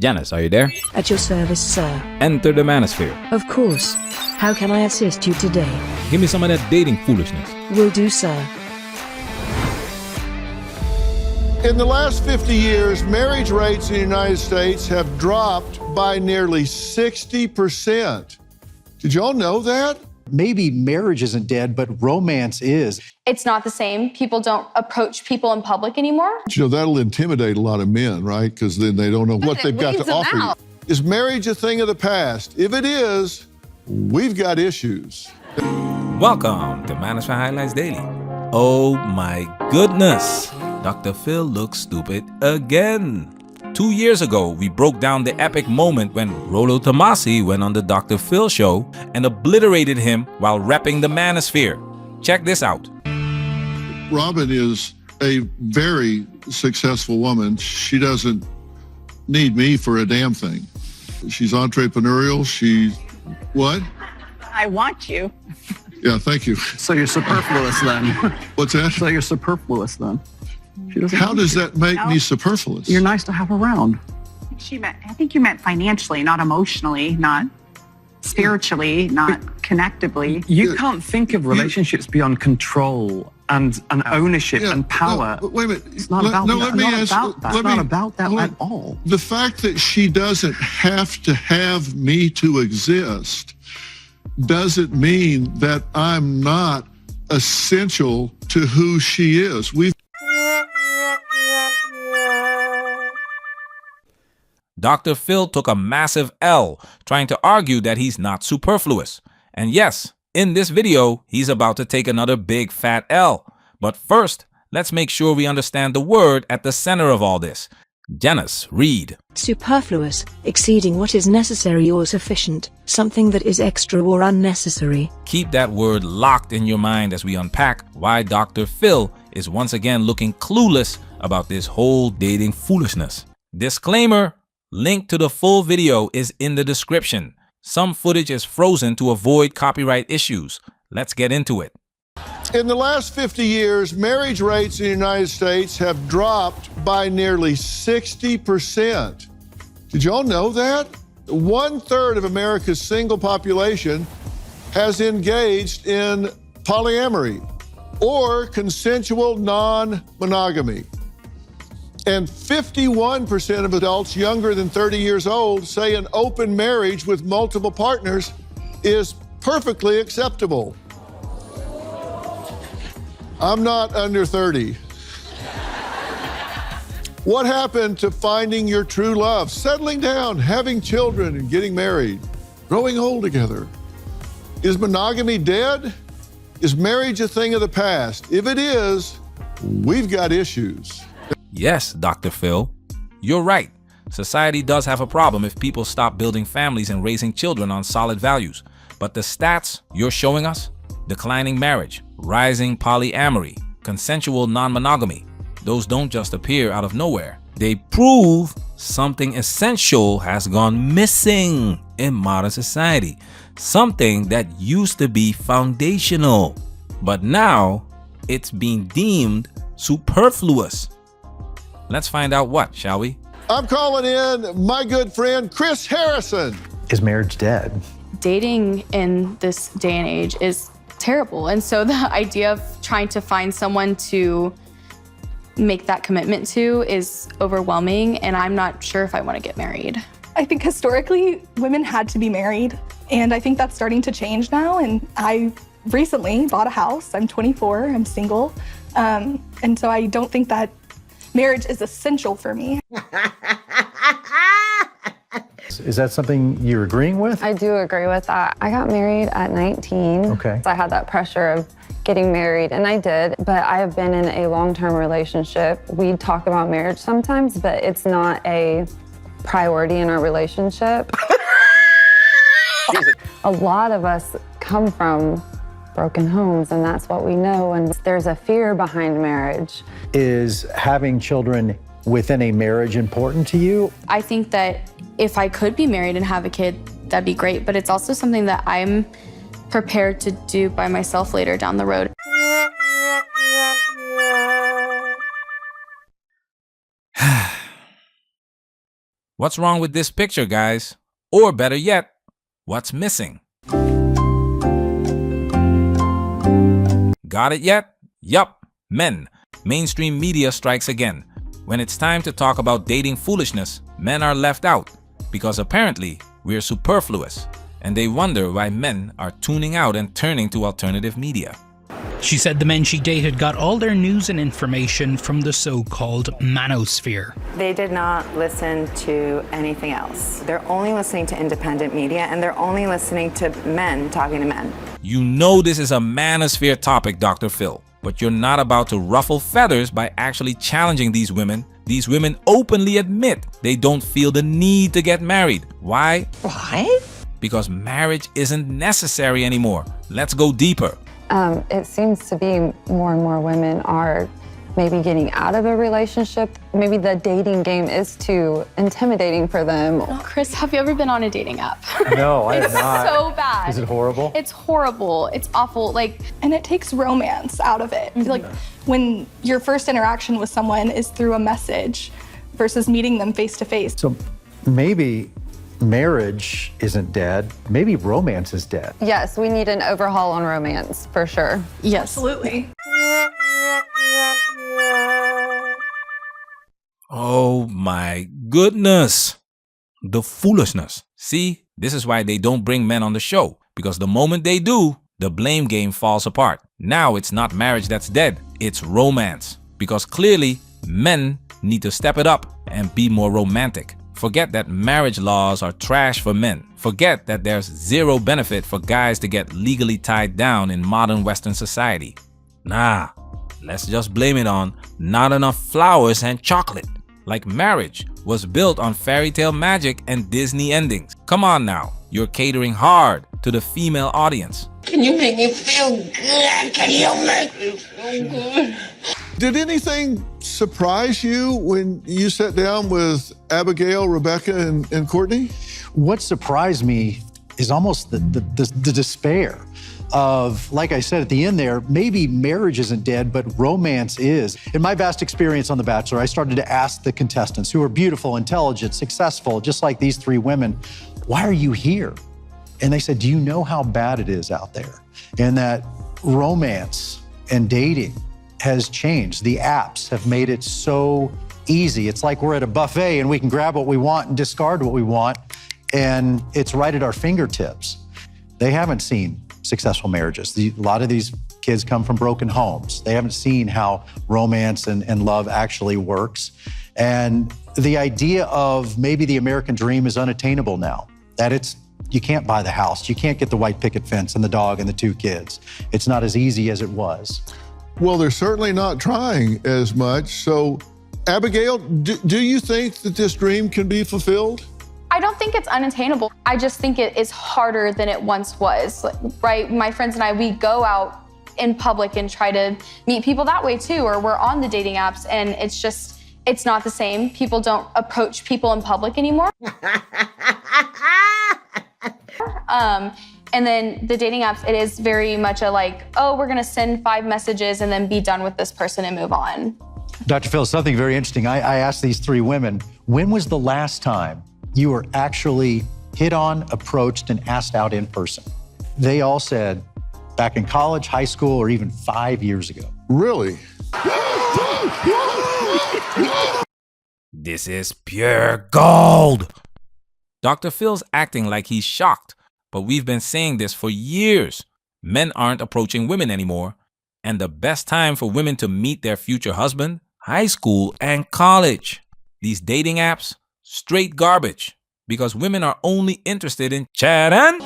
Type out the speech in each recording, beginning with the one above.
Janice, are you there? At your service, sir. Enter the Manosphere. Of course. How can I assist you today? Give me some of that dating foolishness. Will do, sir. In the last 50 years, marriage rates in the United States have dropped by nearly 60%. Did y'all know that? Maybe marriage isn't dead, but romance is. It's not the same. People don't approach people in public anymore. You know, that'll intimidate a lot of men, right? Because then they don't know what they've got to offer you. Is marriage a thing of the past? If it is, we've got issues. Welcome to Manosphere Highlights Daily. Oh my goodness. Dr. Phil looks stupid again. 2 years ago, we broke down the epic moment when Rollo Tomasi went on the Dr. Phil show and obliterated him while repping the Manosphere. Check this out. Robin is a very successful woman. She doesn't need me for a damn thing. She's entrepreneurial. She's what? I want you. Yeah, thank you. So you're superfluous then. What's that? So you're superfluous then. How does that make me superfluous? You're nice to have around. I think you meant financially, not emotionally, not spiritually, not connectably. You can't think of relationships beyond control and ownership and power. No, wait a minute. It's not about that. It's not about that at all. The fact that she doesn't have to have me to exist doesn't mean that I'm not essential to who she is. Dr. Phil took a massive L trying to argue that he's not superfluous. And yes, in this video, he's about to take another big fat L. But first, let's make sure we understand the word at the center of all this. Janice, read. Superfluous, exceeding what is necessary or sufficient, something that is extra or unnecessary. Keep that word locked in your mind as we unpack why Dr. Phil is once again looking clueless about this whole dating foolishness. Disclaimer. Link to the full video is in the description. Some footage is frozen to avoid copyright issues. Let's get into it. In the last 50 years, marriage rates in the United States have dropped by nearly 60%. Did y'all know that? 1/3 of America's single population has engaged in polyamory or consensual non-monogamy. And 51% of adults younger than 30 years old say an open marriage with multiple partners is perfectly acceptable. I'm not under 30. What happened to finding your true love, settling down, having children, and getting married, growing old together? Is monogamy dead? Is marriage a thing of the past? If it is, we've got issues. Yes, Dr. Phil, you're right. Society does have a problem if people stop building families and raising children on solid values. But the stats you're showing us, declining marriage, rising polyamory, consensual non-monogamy, those don't just appear out of nowhere. They prove something essential has gone missing in modern society. Something that used to be foundational, but now it's being deemed superfluous. Let's find out what, shall we? I'm calling in my good friend, Chris Harrison. Is marriage dead? Dating in this day and age is terrible. And so the idea of trying to find someone to make that commitment to is overwhelming. And I'm not sure if I want to get married. I think historically, women had to be married. And I think that's starting to change now. And I recently bought a house. I'm 24, I'm single. And so I don't think that marriage is essential for me. Is that something you're agreeing with? I do agree with that. I got married at 19. Okay. So I had that pressure of getting married, and I did, but I have been in a long-term relationship. We talk about marriage sometimes, but it's not a priority in our relationship. A lot of us come from broken homes, and that's what we know, and there's a fear behind marriage. Is having children within a marriage important to you? I think that if I could be married and have a kid, that'd be great, but it's also something that I'm prepared to do by myself later down the road. What's wrong with this picture, guys? Or better yet, what's missing? Got it yet? Yup, men. Mainstream media strikes again. When it's time to talk about dating foolishness, men are left out because apparently we're superfluous, and they wonder why men are tuning out and turning to alternative media. She said the men she dated got all their news and information from the so-called Manosphere. They did not listen to anything else. They're only listening to independent media, and they're only listening to men talking to men. You know this is a manosphere topic, Dr. Phil, but you're not about to ruffle feathers by actually challenging these women. These women openly admit they don't feel the need to get married. Why? Why? Because marriage isn't necessary anymore. Let's go deeper. It seems to be more and more women are maybe getting out of a relationship. Maybe the dating game is too intimidating for them. Oh, Chris, have you ever been on a dating app? No, I have It's not. so bad. Is it horrible? It's horrible. It's awful. And it takes romance out of it. Like when your first interaction with someone is through a message versus meeting them face to face. So maybe marriage isn't dead. Maybe romance is dead. Yes, we need an overhaul on romance, for sure. Yes. Absolutely. Oh my goodness. The foolishness. See, this is why they don't bring men on the show, because the moment they do, the blame game falls apart. Now it's not marriage that's dead, it's romance. Because clearly, men need to step it up and be more romantic. Forget that marriage laws are trash for men. Forget that there's zero benefit for guys to get legally tied down in modern Western society. Nah, let's just blame it on not enough flowers and chocolate. Like marriage was built on fairy tale magic and Disney endings. Come on now, you're catering hard to the female audience. Can you make me feel good? Can you make me feel good? Did anything surprise you when you sat down with Abigail, Rebecca, and Courtney? What surprised me is almost the despair of, like I said at the end there, maybe marriage isn't dead, but romance is. In my vast experience on The Bachelor, I started to ask the contestants, who are beautiful, intelligent, successful, just like these three women, why are you here? And they said, do you know how bad it is out there? And that romance and dating has changed. The apps have made it so easy. It's like we're at a buffet and we can grab what we want and discard what we want, and it's right at our fingertips. They haven't seen successful marriages. A lot of these kids come from broken homes. They haven't seen how romance and love actually works. And the idea of maybe the American dream is unattainable now, that you can't buy the house, you can't get the white picket fence and the dog and the 2 kids. It's not as easy as it was. Well, they're certainly not trying as much. So, Abigail, do you think that this dream can be fulfilled? I don't think it's unattainable. I just think it is harder than it once was, right? My friends and I, we go out in public and try to meet people that way too, or we're on the dating apps, and it's not the same. People don't approach people in public anymore. And then the dating apps, it is very much a we're gonna send 5 messages and then be done with this person and move on. Dr. Phil, something very interesting. I asked these 3 women, when was the last time you were actually hit on, approached, and asked out in person? They all said back in college, high school, or even 5 years ago. Really? This is pure gold. Dr. Phil's acting like he's shocked, but we've been saying this for years. Men aren't approaching women anymore, and the best time for women to meet their future husband, high school and college. These dating apps, straight garbage, because women are only interested in chatting.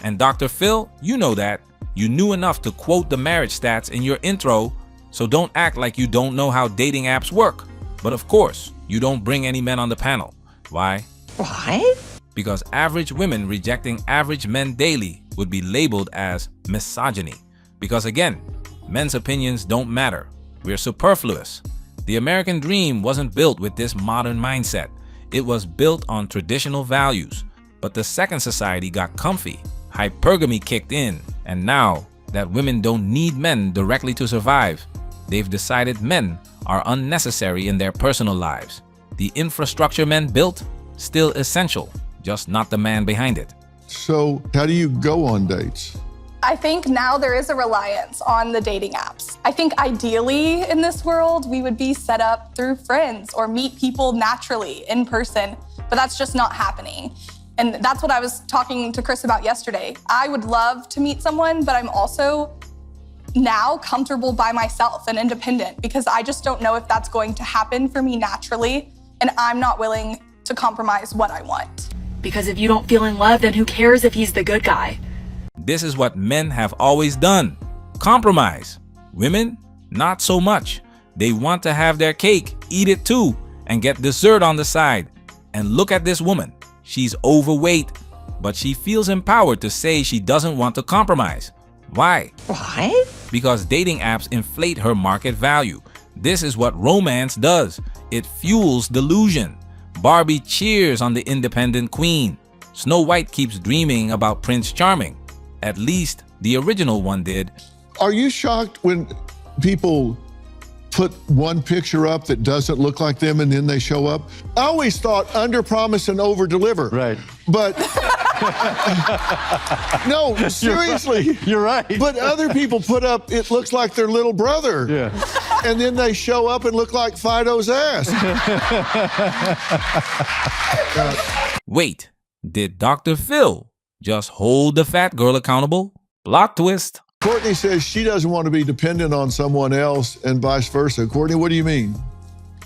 And Dr. Phil, you know that. You knew enough to quote the marriage stats in your intro, so don't act like you don't know how dating apps work. But of course, you don't bring any men on the panel. Why? Why? Because average women rejecting average men daily would be labeled as misogyny. Because again, men's opinions don't matter. We're superfluous. The American dream wasn't built with this modern mindset. It was built on traditional values. But the second society got comfy. Hypergamy kicked in. And now that women don't need men directly to survive, they've decided men are unnecessary in their personal lives. The infrastructure men built, still essential, just not the man behind it. So how do you go on dates? I think now there is a reliance on the dating apps. I think ideally in this world, we would be set up through friends or meet people naturally in person, but that's just not happening. And that's what I was talking to Chris about yesterday. I would love to meet someone, but I'm also now comfortable by myself and independent because I just don't know if that's going to happen for me naturally, and I'm not willing to compromise what I want. Because if you don't feel in love, then who cares if he's the good guy? This is what men have always done. Compromise. Women, not so much. They want to have their cake, eat it too, and get dessert on the side. And look at this woman. She's overweight, but she feels empowered to say she doesn't want to compromise. Why? Why? Because dating apps inflate her market value. This is what romance does. It fuels delusion. Barbie cheers on the independent queen. Snow White keeps dreaming about Prince Charming. At least the original one did. Are you shocked when people put one picture up that doesn't look like them and then they show up? I always thought under promise and over deliver. Right. But no, seriously. You're right. But other people put up, it looks like their little brother. Yeah. And then they show up and look like Fido's ass. Wait, did Dr. Phil just hold the fat girl accountable? Plot twist. Courtney says she doesn't want to be dependent on someone else and vice versa. Courtney, what do you mean?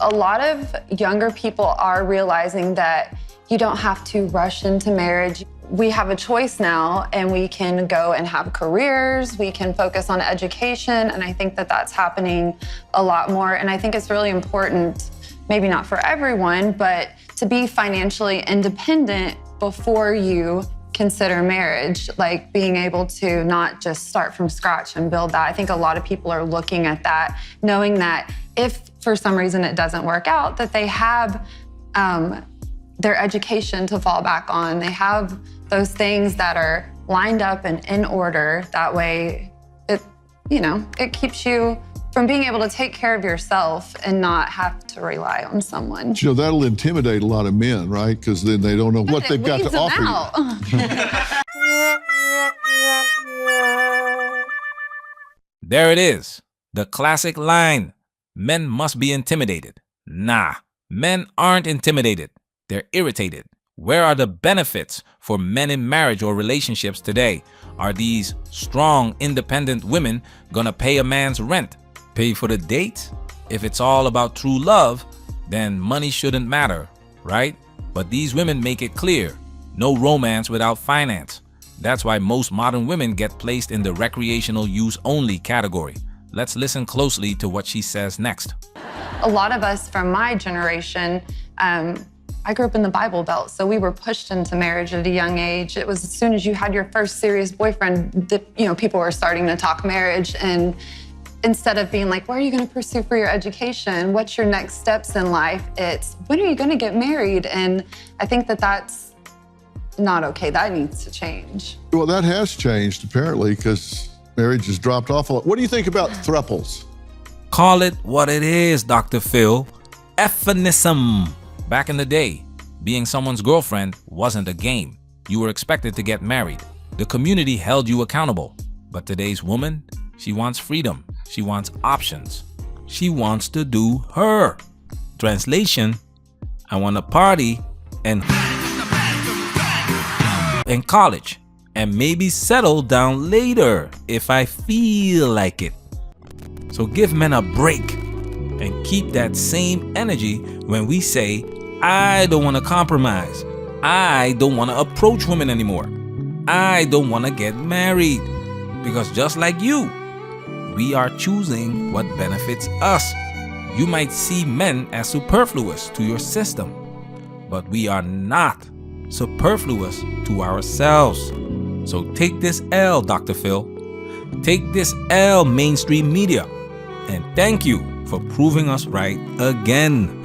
A lot of younger people are realizing that you don't have to rush into marriage. We have a choice now, and we can go and have careers, we can focus on education, and I think that that's happening a lot more. And I think it's really important, maybe not for everyone, but to be financially independent before you consider marriage, like being able to not just start from scratch and build that. I think a lot of people are looking at that, knowing that if for some reason it doesn't work out, that they have their education to fall back on. They have those things that are lined up and in order. That way, it keeps you from being able to take care of yourself and not have to rely on someone. You know, that'll intimidate a lot of men, right? Because then they don't know what they've got to offer you. There it is. The classic line. Men must be intimidated. Nah, men aren't intimidated. They're irritated. Where are the benefits for men in marriage or relationships today? Are these strong, independent women gonna pay a man's rent? Pay for the date? If it's all about true love, then money shouldn't matter, right? But these women make it clear, no romance without finance. That's why most modern women get placed in the recreational use only category. Let's listen closely to what she says next. A lot of us from my generation, I grew up in the Bible Belt, so we were pushed into marriage at a young age. It was as soon as you had your first serious boyfriend that, people were starting to talk marriage. And instead of being like, what are you going to pursue for your education? What's your next steps in life? It's, when are you going to get married? And I think that that's not okay. That needs to change. Well, that has changed, apparently, because marriage has dropped off a lot. What do you think about thruples? Call it what it is, Dr. Phil. Euphemism. Back in the day, being someone's girlfriend wasn't a game. You were expected to get married. The community held you accountable. But today's woman, she wants freedom. She wants options. She wants to do her. Translation, I want to party and in college and maybe settle down later if I feel like it. So give men a break and keep that same energy when we say, I don't want to compromise. I don't want to approach women anymore. I don't want to get married. Because just like you, we are choosing what benefits us. You might see men as superfluous to your system, but we are not superfluous to ourselves. So take this L, Dr. Phil. Take this L, mainstream media. And thank you for proving us right again.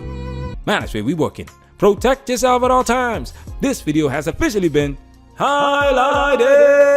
Manosphere, we working. Protect yourself at all times. This video has officially been highlighted.